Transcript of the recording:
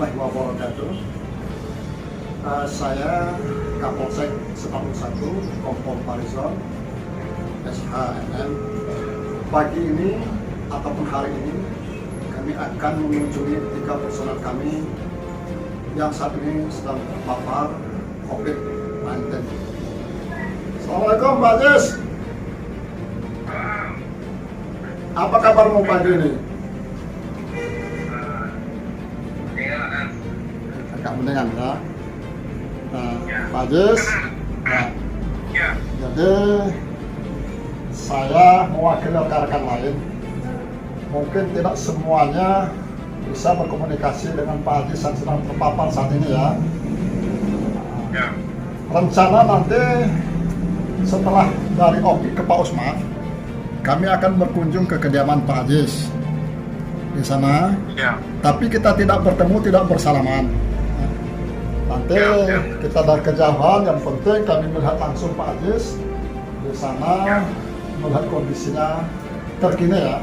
warahmatullahi wabarakatuh. Saya Kapolsekta SU.1 Kompol Parizon SU.1. Pagi ini ataupun hari ini kami akan mengunjungi 3 personel kami yang saat ini sedang terpapar COVID-19. Assalamualaikum Pak Jis. Apa kabarmu pagi ini? Agak mendingan ya. Nah, Pak Jis. Nah, jadi saya mewakili rekan-rekan lain. Mungkin tidak semuanya bisa berkomunikasi dengan Pak Jis yang sedang terpapar saat ini ya. Rencana nanti setelah dari OPI ke Pak Usman, kami akan berkunjung ke kediaman Pak Jis di sana. Tapi kita tidak bertemu, tidak bersalaman. Nanti kita dari kejauhan, yang penting kami melihat langsung Pak Jis di sana, melihat kondisinya terkini ya.